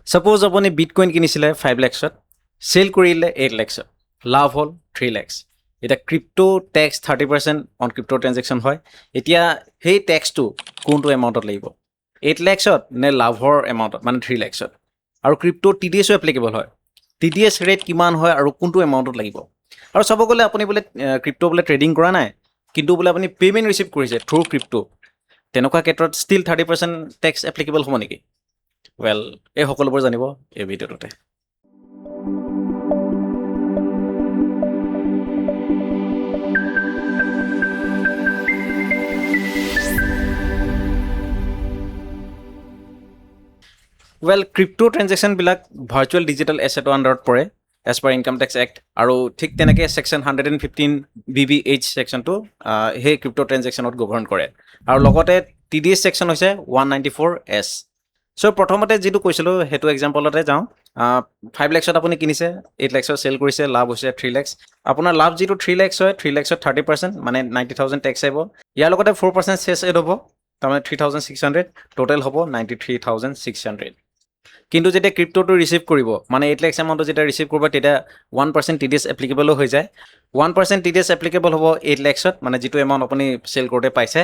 Suppose আপুনি bitcoin কিনিছিলে 5 লাখছত, cell কৰিলে 8 লাখছত, লাভ হ'ল 3 লাখ। এতিয়া crypto tax 30% on crypto transaction হয়। এতিয়া সেই টেক্সটো কোনটো এমাউণ্টত লাগিব, 8 লাখছত নে লাভৰ এমাউণ্টত মানে 3 লাখছত? আৰু ক্ৰিপ্টো TDSও এপ্লিকেবল হয়। TDS ৰেট কিমান হয় আৰু কোনটো এমাউণ্টত লাগিব? আৰু চাব গ'লে আপুনি বোলে ক্ৰিপ্টো বোলে ট্ৰেডিং কৰা নাই, কিন্তু বোলে আপুনি পে'মেণ্ট ৰিচিভ কৰিছে থ্ৰু ক্ৰিপ্টো, তেনেকুৱা ক্ষেত্ৰত ষ্টিল 30% টেক্স এপ্লিকেবল হ'ব নেকি? ৱেল, এই সকলোবোৰ জানিব এই ভিডিঅ'টোতে। ৱেল, ক্ৰিপ্টো ট্ৰেনজেকশ্যনবিলাক ভাৰ্চুৱেল ডিজিটেল এছেটৰ আণ্ডাৰত পৰে as per income tax act, আৰু ঠিক তেনেকৈ ছেকশ্যন 115 BBH ছেকশ্যনটো সেই ক্ৰিপ্টো ট্ৰেনজেকশ্যনত গভৰ্ণ কৰে। আৰু লগতে TDS ছেকশ্যন হৈছে 194S। চ' প্ৰথমতে যিটো কৈছিলোঁ সেইটো এক্সাম্পলতে যাওঁ। 5 লাখছত আপুনি কিনিছে, 8 লাখছত চেল কৰিছে, লাভ হৈছে 3 লাখ। আপোনাৰ লাভ যিটো 3 লাখ হয়, 3 লাখছত 30% মানে 90,000 টেক্স আহিব। ইয়াৰ লগতে 4% চেছ এড হ'ব, তাৰমানে 3,600, টোটেল হ'ব 93,600। কিন্তু যেতিয়া ক্ৰিপ্টোটো ৰিচিভ কৰিব, মানে 8 লাখ এমাউণ্টটো যেতিয়া ৰিচিভ কৰিব, তেতিয়া 1% TDS এপ্লিকেবলো হৈ যায়। 1% TDS এপ্লিকেবল হ'ব 8 লাখছত, মানে যিটো এমাউণ্ট আপুনি চেল কৰোঁতে পাইছে,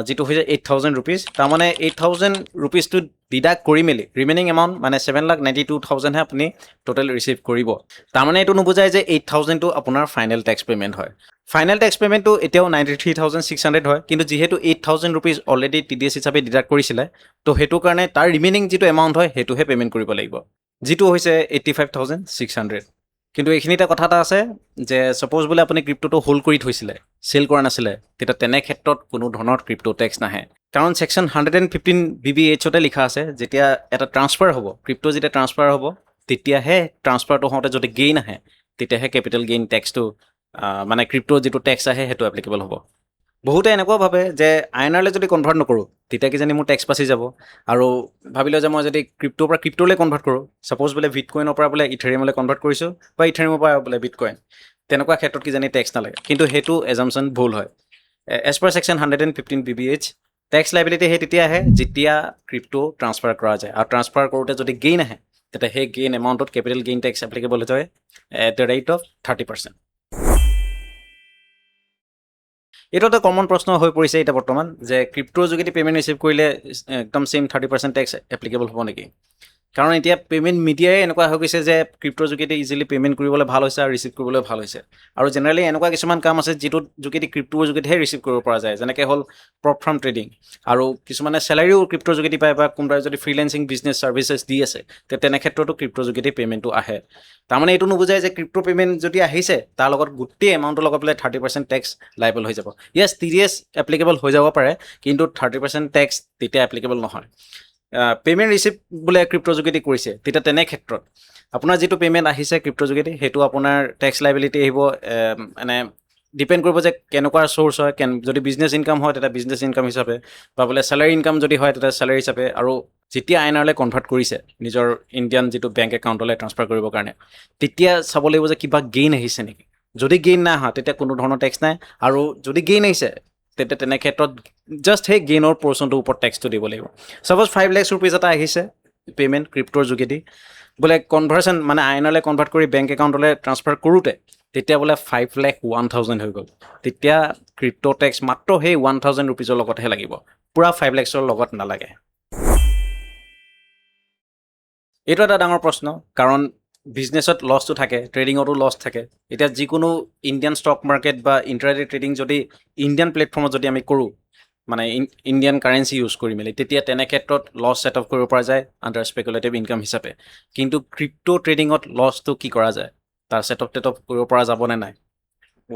যিটো হৈছে 8,000 ৰুপিজ। তাৰমানে 8,000 ৰুপিজটো ডিডাক্ট কৰি মেলি ৰিমেইনিং এমাউণ্ট মানে 7,92,000হে আপুনি টোটেল ৰিচিভ কৰিব। তাৰমানে এইটো নুবুজায় যে 8,000টো আপোনাৰ ফাইনেল টেক্স পে'মেণ্ট হয়। ফাইনেল টেক্স পে'মেণ্টটো এতিয়াও 93,600 হয়, কিন্তু যিহেতু 8,000 ৰুপিজ অলৰেডি TDS হিচাপে ডিডাক্ট কৰিছিলে, তো সেইটো কাৰণে তাৰ ৰিমেইনিং যিটো এমাউণ্ট হয় সেইটোহে পে'মেণ্ট কৰিব লাগিব, যিটো হৈছে 85,600। কিন্তু এইখিনিতে কথা এটা আছে যে ছাপ'জ বোলে আপুনি ক্ৰিপ্টোটো হোল্ড কৰি থৈছিলে, চেল কৰা নাছিলে, তেতিয়া তেনে ক্ষেত্ৰত কোনো ধৰণৰ ক্ৰিপ্টো টেক্স নাহে। কাৰণ ছেকশ্যন 115 BBHতে লিখা আছে, যেতিয়া এটা ট্ৰান্সফাৰ হ'ব, ক্ৰিপ্টো যেতিয়া ট্ৰান্সফাৰ হ'ব, তেতিয়াহে ট্ৰান্সফাৰটো হওঁতে যদি গেইন আহে, তেতিয়াহে কেপিটেল গেইন টেক্সটো মানে ক্ৰিপ্টোৰ যিটো টেক্স আহে সেইটো এপ্লিকেবল হ'ব। বহুতে এনেকুৱাও ভাবে যে INRলৈ যদি কনভাৰ্ট নকৰোঁ, তেতিয়া কিজানি মোৰ টেক্স বাচি যাব। আৰু ভাবিলোঁ যে মই যদি ক্ৰিপ্টোৰ পৰা ক্ৰিপ্টোলৈ কনভাৰ্ট কৰোঁ, ছাপ'জ বোলে বিটকইনৰ পৰা বোলে ইথেৰিয়ামলৈ কনভাৰ্ট কৰিছোঁ, বা ইথেৰিয়ামৰ পৰা বোলে বিটকইন, তেনেকুৱা ক্ষেত্ৰত কিজানি টেক্স নালাগে। কিন্তু সেইটো এজাম্পশ্যন ভুল হয়। As per section 115 BBH, tax liability সেই তেতিয়া আহে যেতিয়া ক্ৰিপ্টো ট্ৰান্সফাৰ কৰা যায়, আৰু ট্ৰান্সফাৰ কৰোঁতে যদি গেইন আহে, তেতিয়া সেই গেইন এমাউণ্টত কেপিটেল গেইন টেক্স এপ্লিকেবল হৈ যায় এট দ্য ৰেট অফ 30%। এইটো এটা কমন প্ৰশ্ন হৈ পৰিছে এতিয়া বৰ্তমান, যে ক্ৰিপ্টোৰ যোগেদি পে'মেণ্ট ৰিচিভ কৰিলে একদম ছেইম 30% টেক্স এপ্লিকেবল হ'ব নেকি? কাৰণ এতিয়া পে'মেণ্ট মিডিয়াই এনেকুৱা হৈ গৈছে যে ক্ৰিপ্টোৰ যোগেদি ইজিলি পে'মেণ্ট কৰিবলৈ ভাল হৈছে আৰু ৰিচিভ কৰিবলৈ ভাল হৈছে। আৰু জেনেৰেলি এনেকুৱা কিছুমান কাম আছে যিটোৰ যোগেদি ক্ৰিপ্টোৰ যোগেদিহে ৰিচিভ কৰিব পৰা যায়, যেনেকৈ হ'ল প্ৰপ ফাৰ্ম ট্ৰেডিং, আৰু কিছুমানে চেলাৰিও ক্ৰিপ্টোৰ যোগেদি পায়, বা কোনোবাই যদি ফ্ৰিলেন্সিং বিজনেছ ছাৰ্ভিচেছ দি আছে, তেনে ক্ষেত্ৰতো ক্ৰিপ্টোৰ যোগেদি পে'মেণ্টটো আহে। তাৰমানে এইটো নুবুজায় যে ক্ৰিপ্টো পে'মেণ্ট যদি আহিছে, তাৰ লগত গোটেই এমাউণ্টৰ লগত বোলে 30% টেক্স লাইবল হৈ যাব। য়েছ, TDS এপ্লিকেবল হৈ যাব পাৰে, কিন্তু 30% টেক্স তেতিয়া এপ্লিকেবল নহয়। পে'মেণ্ট ৰিচিভ বোলে ক্ৰিপ্টোৰ যোগেদি কৰিছে, তেতিয়া তেনে ক্ষেত্ৰত আপোনাৰ যিটো পে'মেণ্ট আহিছে ক্ৰিপ্টোৰ যোগেদি, সেইটো আপোনাৰ টেক্স লাইবিলিটি আহিব, মানে ডিপেণ্ড কৰিব যে কেনেকুৱা চ'ৰ্চ হয়। যদি বিজনেছ ইনকাম হয় তেতিয়া বিজনেছ ইনকাম হিচাপে, বা বোলে চেলাৰী ইনকাম যদি হয় তেতিয়া চেলাৰী হিচাপে। আৰু যেতিয়া INRলৈ কনভাৰ্ট কৰিছে নিজৰ ইণ্ডিয়ান যিটো বেংক একাউণ্টলৈ ট্ৰান্সফাৰ কৰিবৰ কাৰণে, তেতিয়া চাব লাগিব যে কিবা গেইন আহিছে নেকি। যদি গেইন নাই অহা, তেতিয়া কোনো ধৰণৰ টেক্স নাই। আৰু যদি গেইন আহিছে, তেতিয়া তেনে ক্ষেত্ৰত জাষ্ট সেই গেইনৰ পৰ্চনটোৰ ওপৰত টেক্সটো দিব লাগিব। ছাপ'জ 5 লাখ ৰুপিজ এটা আহিছে পে'মেণ্ট ক্ৰিপ্টোৰ যোগেদি, বোলে কনভাৰ্চন মানে INRলৈ কনভাৰ্ট কৰি বেংক একাউণ্টলৈ ট্ৰান্সফাৰ কৰোঁতে তেতিয়া বোলে 5,01,000 হৈ গ'ল, তেতিয়া ক্ৰিপ্টো টেক্স মাত্ৰ সেই 1,000 ৰুপিজৰ লগতহে লাগিব, পূৰা 5 লাখৰ লগত নালাগে। এইটো এটা ডাঙৰ প্ৰশ্ন, কাৰণ বিজনেছত লছটো থাকে, ট্ৰেডিঙতো লছ থাকে। এতিয়া যিকোনো ইণ্ডিয়ান ষ্টক মাৰ্কেট বা ইণ্টাৰডে ট্ৰেডিং যদি ইণ্ডিয়ান প্লেটফৰ্মত যদি আমি কৰোঁ, মানে ইণ্ডিয়ান কাৰেঞ্চি ইউজ কৰি মেলি, তেতিয়া তেনে ক্ষেত্ৰত লছ ছেট আপ কৰিব পৰা যায় আণ্ডাৰ স্পেকুলেটিভ ইনকাম হিচাপে। কিন্তু ক্ৰিপ্টো ট্ৰেডিঙত লছটো কি কৰা যায়, তাৰ ছেট আপ কৰিব পৰা যাবনে নাই?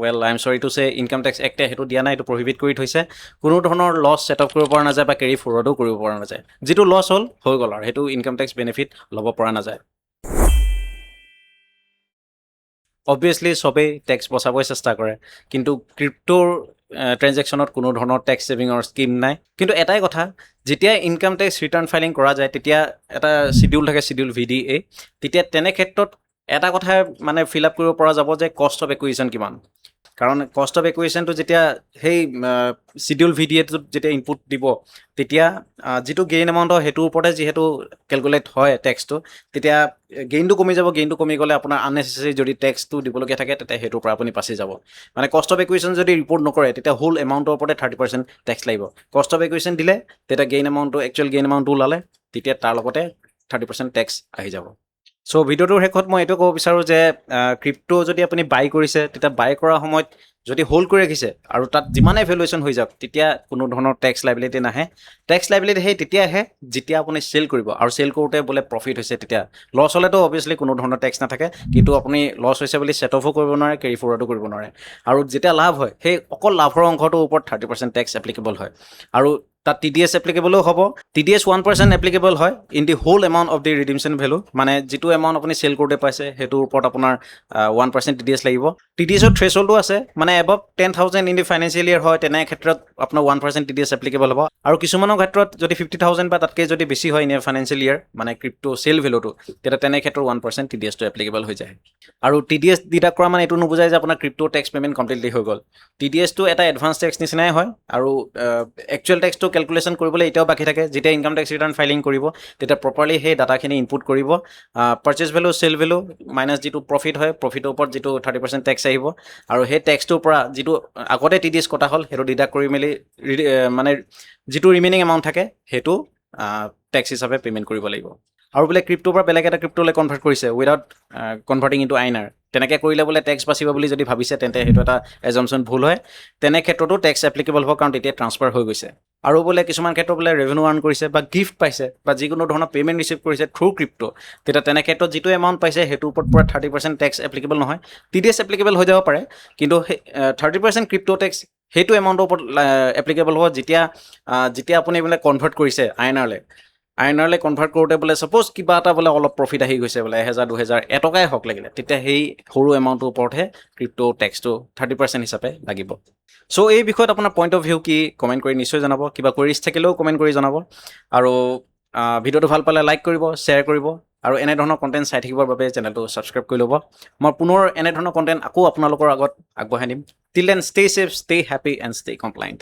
ৱেল, আই এম চৰি টু চে ইনকাম টেক্স এক্টে সেইটো দিয়া নাই, এইটো প্ৰহিবিট কৰি থৈছে। কোনো ধৰণৰ লছ ছেট আপ কৰিব পৰা নাযায়, বা কেৰি ফৰৱাৰ্ডো কৰিব পৰা নাযায়। যিটো লছ হ'ল হৈ গ'ল, আৰু সেইটো ইনকাম টেক্স বেনিফিট ল'ব পৰা নাযায়। অবভিয়াছলি চবেই টেক্স বচাবই চেষ্টা কৰে, কিন্তু ক্ৰিপ্টোৰ ট্ৰেনজেকশ্যনত কোনো ধৰণৰ টেক্স ছেভিঙৰ স্কীম নাই। কিন্তু এটাই কথা, যেতিয়া ইনকাম টেক্স ৰিটাৰ্ণ ফাইলিং কৰা যায়, তেতিয়া এটা চিডিউল থাকে, চিডিউল VDA। তেতিয়া তেনে ক্ষেত্ৰত এটা কথা মানে ফিল আপ কৰিব পৰা যাব যে কষ্ট অফ একুইজিশ্যন কিমান। কাৰণ কষ্ট অফ একুৱেশ্যনটো যেতিয়া সেই চিডিউল ভিডিঅ'টোত যেতিয়া ইনপুট দিব তেতিয়া যিটো গেইন এমাউণ্ট হয় সেইটোৰ ওপৰতে যিহেতু কেলকুলেট হয় টেক্সটো, তেতিয়া গেইনটো কমি যাব। গেইনটো কমি গ'লে আপোনাৰ আননেচেচাৰী যদি টেক্সটো দিবলগীয়া থাকে তেতিয়া সেইটোৰ পৰা আপুনি বাচি যাব। মানে কষ্ট অফ একুৱেশ্যন যদি ৰিপৰ্ট নকৰে তেতিয়া হোল এমাউণ্টৰ ওপৰতে 30% টেক্স লাগিব। কষ্ট অফ একুৱেশ্যন দিলে তেতিয়া গেইন এমাউণ্টটো একচুৱেল গেইন এমাউণ্টটো ওলালে তেতিয়া তাৰ লগতে 30% টেক্স আহি যাব। চ' ভিডিঅ'টোৰ শেষত মই এইটো ক'ব বিচাৰোঁ যে ক্ৰিপ্টো যদি আপুনি বাই কৰিছে তেতিয়া বাই কৰাৰ সময়ত যদি হোল্ড কৰি ৰাখিছে আৰু তাত যিমানে ভেলুৱেশ্যন হৈ যাওক তেতিয়া কোনো ধৰণৰ টেক্স লাইবিলিটি নাহে। টেক্স লাইবিলিটি সেই তেতিয়া আহে যেতিয়া আপুনি চেল কৰিব, আৰু চেল কৰোঁতে বোলে প্ৰফিট হৈছে তেতিয়া। লছ হ'লেতো অবভিয়াছলি কোনো ধৰণৰ টেক্স নাথাকে, কিন্তু আপুনি লছ হৈছে বুলি ছেট অফো কৰিব নোৱাৰে, কেৰি ফৰৱাৰ্ডো কৰিব নোৱাৰে। আৰু যেতিয়া লাভ হয় সেই অকল লাভৰ অংশটোৰ ওপৰত 30% টেক্স এপ্লিকেবল হয়। আৰু তাত TDS এপ্লিকেবলো হ'ব। TDS 1% এপ্লিকেবল হয় in the whole amount of the redemption value, মানে যিটো এমাউণ্ট আপুনি চেল কৰোঁতে পাইছে সেইটোৰ ওপৰত আপোনাৰ 1% TDS লাগিব। TDSৰ থ্ৰেছহোল্ডো আছে, মানে above 10,000 in the financial year হয় তেনে ক্ষেত্ৰত আপোনাৰ 1% TDS এপ্লিকেবল হ'ব। আৰু কিছুমানৰ ক্ষেত্ৰত যদি 50,000 বা তাতকৈ যদি বেছি হয় ইন এ ফাইনেন্সিয়েল ইয়েৰ মানে ক্ৰিপ্টো চেল ভেলুটো, তেতিয়া তেনে ক্ষেত্ৰত 1% TDSটো এপ্লিকেবল হৈ যায়। আৰু TDS ডিডাক্ট কৰা মানে এইটো নুবুজায় যে আপোনাৰ ক্ৰিপ্টো টেক্স পে'মেণ্ট কমপ্লিটলি হৈ গ'ল। TDSটো এটা এডভান্স টেক্স নিচিনাই হয়, আৰু একচুৱেল টেক্সটো কেলকুলেশ্যন কৰিবলৈ এতিয়াও বাকী থাকে। যেতিয়া ইনকাম টেক্স ৰিটাৰ্ণ ফাইলিং কৰিব তেতিয়া প্ৰপাৰলি সেই ডাটাখিনি ইনপুট কৰিব। Purchase value, sell value minus যিটো প্ৰফিট হয়, প্ৰফিটৰ ওপৰত যিটো 30% টেক্স আহিব, আৰু সেই টেক্সটোৰ পৰা যিটো আগতে TDS কটা হ'ল সেইটো ডিডাক্ট কৰি মেলি মানে যিটো ৰিমেইনিং এমাউণ্ট থাকে সেইটো টেক্স হিচাপে পে'মেণ্ট কৰিব লাগিব। আৰু বোলে ক্ৰিপ্টোৰ পৰা বেলেগ এটা ক্ৰিপ্টোলৈ কনভাৰ্ট কৰিছে উইদাউট কনভাৰ্টিং ইনটু INR, তেনেকৈ কৰিলে বোলে টেক্স বাচিব বুলি যদি ভাবিছে তেন্তে সেইটো এটা এজাম্পশ্যন ভুল হয়। তেনে ক্ষেত্ৰতো টেক্স এপ্লিকেবল হ'ব, কাৰণ তেতিয়া ট্ৰান্সফাৰ হৈ গৈছে। আৰু বোলে কিছুমান ক্ষেত্ৰত বোলে ৰেভিনিউ আৰ্ণ কৰিছে বা গিফ্ট পাইছে বা যিকোনো ধৰণৰ পে'মেণ্ট ৰিচিভ কৰিছে থ্ৰু ক্ৰিপ্টো, তেতিয়া তেনে ক্ষেত্ৰত যিটো এমাউণ্ট পাইছে সেইটোৰ ওপৰত পূৰা 30% টেক্স এপ্লিকেবল নহয়। TDS এপ্লিকেবল হৈ যাব পাৰে, কিন্তু সেই 30% ক্ৰিপ্টো টেক্স সেইটো এমাউণ্টৰ ওপৰত এপ্লিকেবল হ'ব যেতিয়া আপুনি বোলে কনভাৰ্ট কৰিছে INRলৈ কনভাৰ্ট কৰোঁতে বোলে ছাপ'জ কিবা এটা বোলে অলপ প্ৰফিট আহি গৈছে, বোলে 1,000, 2,000, এটকাই হওক লাগিলে, তেতিয়া সেই সৰু এমাউণ্টটোৰ ওপৰতহে ক্ৰিপ্টো টেক্সটো 30% হিচাপে লাগিব। চ' এই বিষয়ত আপোনাৰ পইণ্ট অফ ভিউ কি কমেণ্ট কৰি নিশ্চয় জনাব। কিবা কুৱেৰিজ থাকিলেও কমেণ্ট কৰি জনাব। আৰু ভিডিঅ'টো ভাল পালে লাইক কৰিব, শ্বেয়াৰ কৰিব, আৰু এনেধৰণৰ কণ্টেণ্ট চাই থাকিবৰ বাবে চেনেলটো ছাবস্ক্ৰাইব কৰি ল'ব। মই পুনৰ এনেধৰণৰ কণ্টেণ্ট আকৌ আপোনালোকৰ আগত আগবঢ়াই দিম। Till then stay safe, stay happy and stay কমপ্লায়েণ্ট।